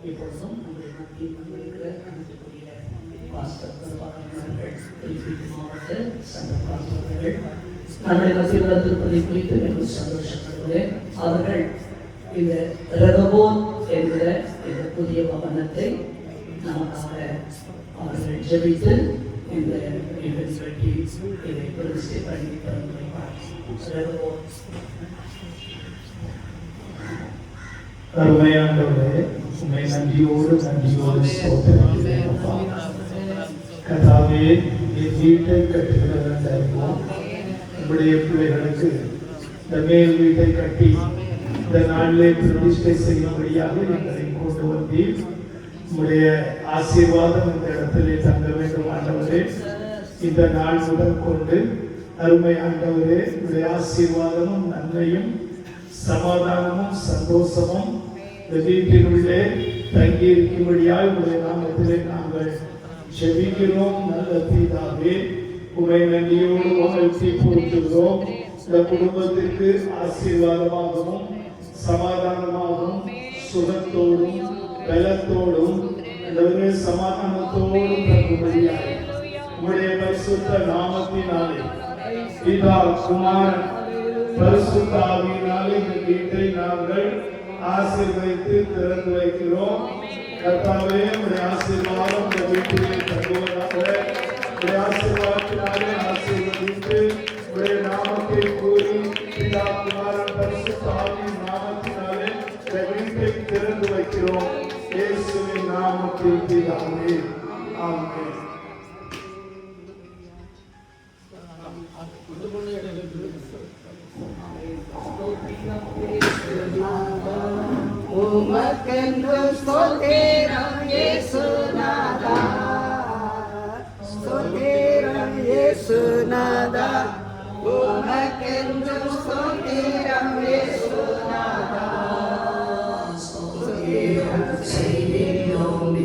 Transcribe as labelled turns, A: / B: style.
A: இப்பொழுதும் உங்களை நோக்கி வந்திருக்கிற அன்புக்குரிய பாஸ்டர் மாவட்ட சங்க பாஸ்டர்கள் நம்முடைய மத்தியில் திருப்பதி குறித்து எனக்கு சந்தோஷப்படுகிறேன். அவர்கள் இந்த ரகபோன் என்கிற இந்த புதிய பவனத்தை நமக்காக அவர்கள் ஜெபித்து இந்த நிகழ்ச்சிக்கு இதை பிரதிஷ்டை பண்ணி தந்துள்ளார். ரகபோன்.
B: அருமையானவரே, உண்மை நன்றியோடு ஸ்தோத்திரிக்கிறேன். கர்த்தாவே, என் வீட்டை கட்டுகிறவன் உங்களுடைய பிள்ளைகளுக்கு இந்த மேல் வீட்டை கட்டி இந்த நாளிலே பிரதிஷ்டை செய்யும்படியாக எங்களை கொண்டு வந்தீர். உங்களுடைய ஆசீர்வாதம் இந்த இடத்திலே தங்க வேண்டும் ஆண்டவரே. இந்த நாள் முதல் கொண்டு அருமை ஆண்டவரே, உங்களுடைய ஆசீர்வாதமும் நன்மையும் சமாதானமும் சந்தோஷமும் இந்த வீட்டினுள்ளே தங்கி இருக்கும்படியாக உங்களுடைய நாமத்திலே நாங்கள் ஜெபிக்கிறோம். நல்ல பிதாவே, உமை நன்றியோடு வாழ்த்தி போற்றுகிறோம். இந்த குடும்பத்திற்கு ஆசீர்வாதமாகவும் சமாதானமாகவும் சுகத்தோடும் பலத்தோடும் சமாதானத்தோடும் தங்கும்படியாக உங்களுடைய பரிசுத்த நாமத்தினாலே பிதா குமாரன் பரிசுத்த ஆவியினாலே இந்த வீட்டை நாங்கள் ஆசீர்வதித்து திறந்து வைக்கிறோம். கர்த்தாவே, உங்களுடைய ஆசீர்வாதம் இந்த வீட்டிலே தங்குவதாக உங்களுடைய ஆசீர்வாதத்தினாலே ஆசீர்வதித்து உங்களுடைய நாமத்தை கூறி பிதா குமாரன் பரிசுத்த ஆவியின் நாமத்தினாலே இந்த வீட்டை திறந்து வைக்கிறோம். இயேசுவின் நாமத்தில் பிதாவே, ஆமென்.
C: உமக்கென்று ஸ்தோத்திரம் இயேசுநாதா, ஸ்தோத்திரம் இயேசுநாதா, உமக்கென்று ஸ்தோத்திரம் இயேசுநாதா, ஸ்தோத்திரம் செய்திடும்